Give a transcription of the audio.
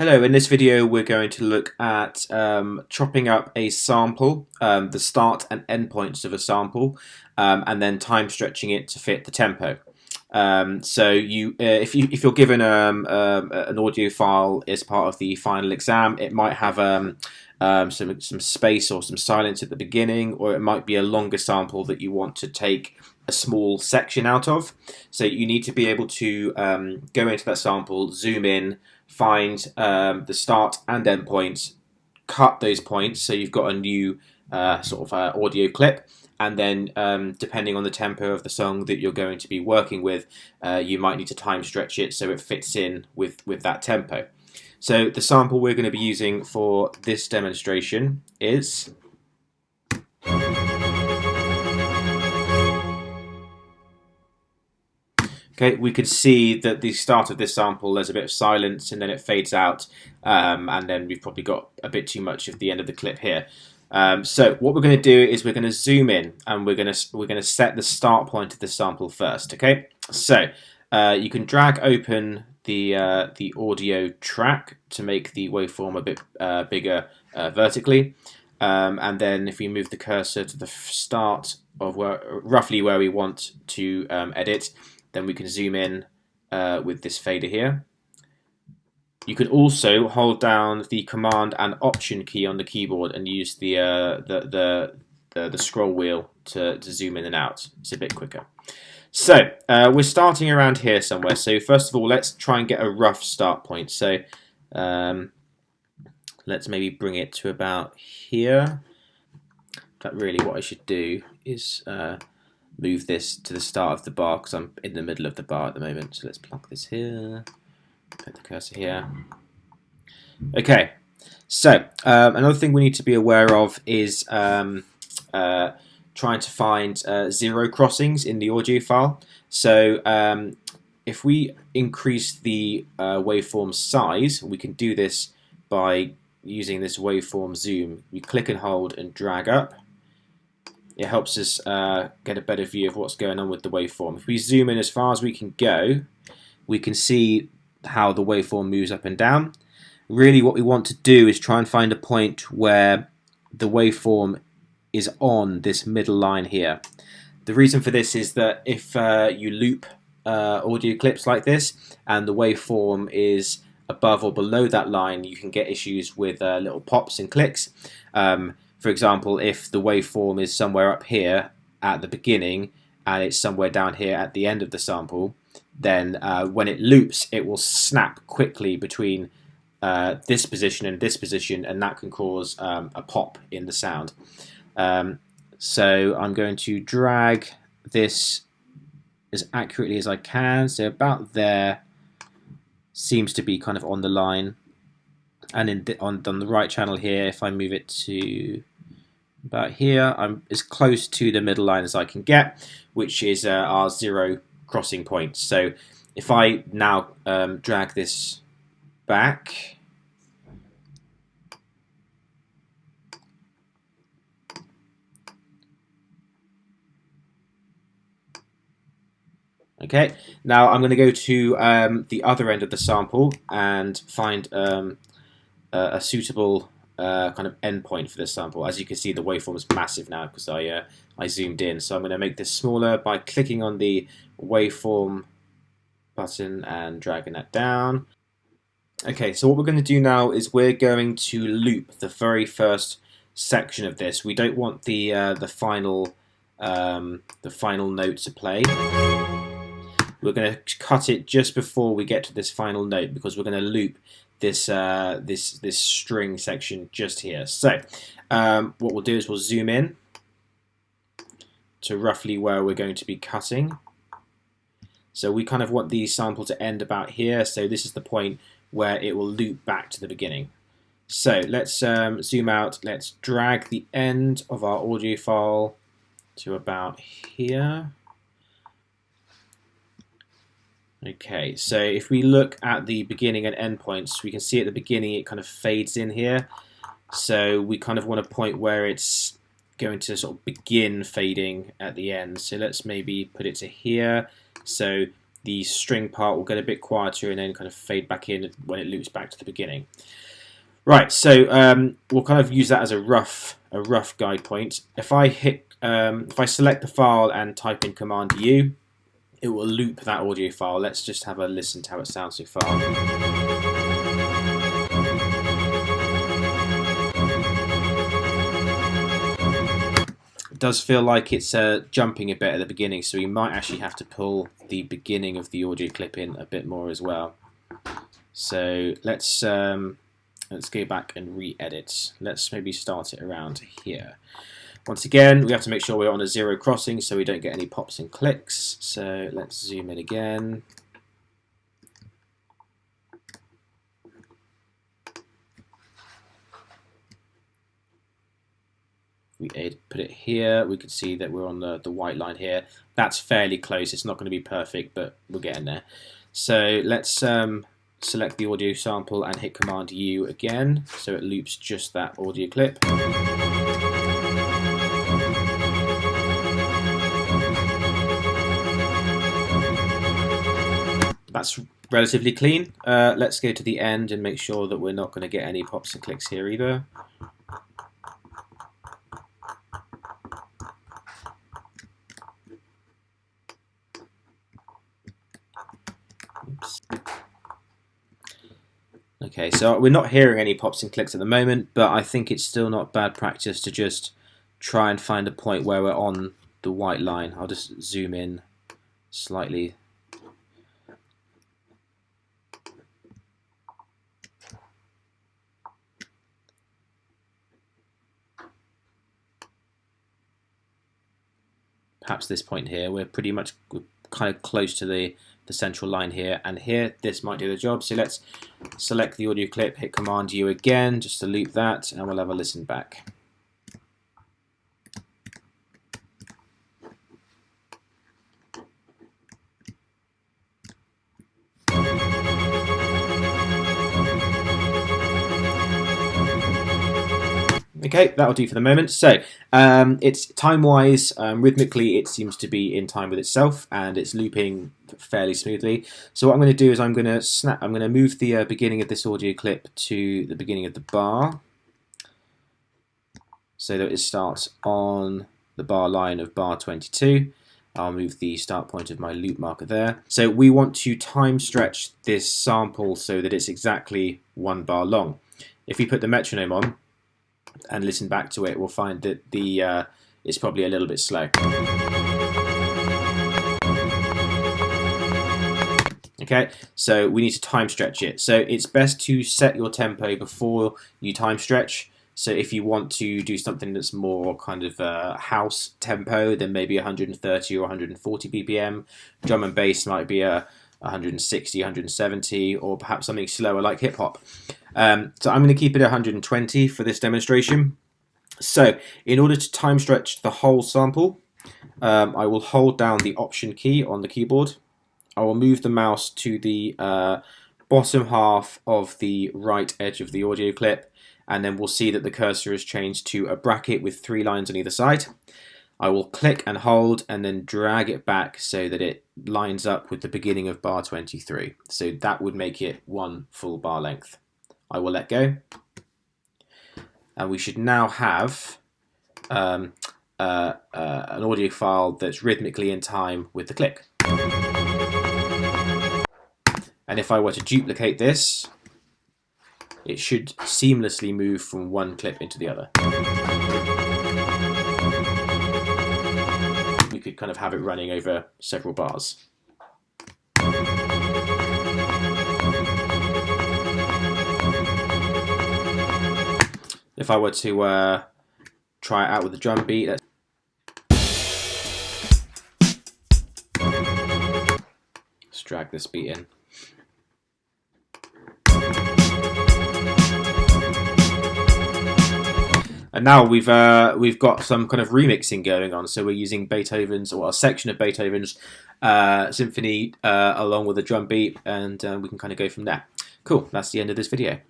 Hello, in this video we're going to look at chopping up a sample, the start and end points of a sample, and then time stretching it to fit the tempo. If you're given an audio file as part of the final exam, it might have some space or some silence at the beginning, or it might be a longer sample that you want to take a small section out of. So you need to be able to go into that sample, zoom in, find the start and end points, cut those points so you've got a new audio clip, and then depending on the tempo of the song that you're going to be working with, you might need to time stretch it so it fits in with that tempo. So the sample we're going to be using for this demonstration is okay. We could see that the start of this sample, there's a bit of silence and then it fades out, and then we've probably got a bit too much of the end of the clip here. So what we're going to do is we're going to zoom in and we're going to set the start point of the sample first. Okay, so you can drag open the audio track to make the waveform a bit bigger vertically, and then if we move the cursor to the start of roughly where we want to edit, then we can zoom in with this fader here. You can also hold down the Command and Option key on the keyboard and use the scroll wheel to zoom in and out. It's a bit quicker. So we're starting around here somewhere. So first of all, let's try and get a rough start point. So let's maybe bring it to about here. But really what I should do is move this to the start of the bar because I'm in the middle of the bar at the moment. So let's plug this here, put the cursor here. Okay, so another thing we need to be aware of is trying to find zero crossings in the audio file. So if we increase the waveform size, we can do this by using this waveform zoom. We click and hold and drag up. It helps us get a better view of what's going on with the waveform. If we zoom in as far as we can go, we can see how the waveform moves up and down. Really what we want to do is try and find a point where the waveform is on this middle line here. The reason for this is that if you loop audio clips like this and the waveform is above or below that line, you can get issues with little pops and clicks. For example, if the waveform is somewhere up here at the beginning and it's somewhere down here at the end of the sample, then when it loops, it will snap quickly between this position and this position, and that can cause a pop in the sound. So I'm going to drag this as accurately as I can. So about there seems to be kind of on the line. And on the right channel here, if I move it to about here, I'm as close to the middle line as I can get, which is our zero crossing point. So if I now drag this back, okay, now I'm going to go to the other end of the sample and find a suitable kind of endpoint for this sample. As you can see, the waveform is massive now because I zoomed in. So I'm going to make this smaller by clicking on the waveform button and dragging that down. Okay, so what we're going to do now is we're going to loop the very first section of this. We don't want the final note to play. We're going to cut it just before we get to this final note because we're going to loop this this string section just here. So what we'll do is we'll zoom in to roughly where we're going to be cutting. So we kind of want the sample to end about here. So this is the point where it will loop back to the beginning. So let's zoom out. Let's drag the end of our audio file to about here. Okay, so if we look at the beginning and end points, we can see at the beginning it kind of fades in here. So we kind of want a point where it's going to sort of begin fading at the end. So let's maybe put it to here. So the string part will get a bit quieter and then kind of fade back in when it loops back to the beginning. Right, so we'll kind of use that as a rough guide point. If I select the file and type in Command U, it will loop that audio file. Let's just have a listen to how it sounds so far. It does feel like it's jumping a bit at the beginning, so we might actually have to pull the beginning of the audio clip in a bit more as well. So let's go back and re-edit. Let's maybe start it around here. Once again, we have to make sure we're on a zero crossing so we don't get any pops and clicks. So let's zoom in again. We put it here, we can see that we're on the white line here. That's fairly close. It's not going to be perfect, but we're getting there. So let's select the audio sample and hit Command U again, so it loops just that audio clip. That's relatively clean. Let's go to the end and make sure that we're not going to get any pops and clicks here either. Oops. Okay, so we're not hearing any pops and clicks at the moment, but I think it's still not bad practice to just try and find a point where we're on the white line. I'll just zoom in slightly. Perhaps this point here, we're kind of close to the central line here, and here this might do the job. So let's select the audio clip, hit Command U again just to loop that, and we'll have a listen back. Okay, that'll do for the moment. So it's time-wise, rhythmically, it seems to be in time with itself, and it's looping fairly smoothly. So what I'm going to do is I'm going to move the beginning of this audio clip to the beginning of the bar, so that it starts on the bar line of bar 22. I'll move the start point of my loop marker there. So we want to time stretch this sample so that it's exactly 1 bar long. If we put the metronome on and listen back to it, we'll find that it's probably a little bit slow. Okay, so we need to time stretch it. So it's best to set your tempo before you time stretch. So if you want to do something that's more kind of house tempo, then maybe 130 or 140 BPM. Drum and bass might be a 160, 170, or perhaps something slower like hip hop. So I'm going to keep it 120 for this demonstration. So in order to time stretch the whole sample, I will hold down the Option key on the keyboard. I will move the mouse to the bottom half of the right edge of the audio clip, and then we'll see that the cursor has changed to a bracket with 3 lines on either side. I will click and hold and then drag it back so that it lines up with the beginning of bar 23. So that would make it 1 full bar length. I will let go. And we should now have an audio file that's rhythmically in time with the click. And if I were to duplicate this, it should seamlessly move from one clip into the other. We could kind of have it running over several bars. If I were to try it out with the drum beat, let's drag this beat in. And now we've got some kind of remixing going on. So we're using Beethoven's, or a section of Beethoven's symphony along with a drum beat, and we can kind of go from there. Cool, that's the end of this video.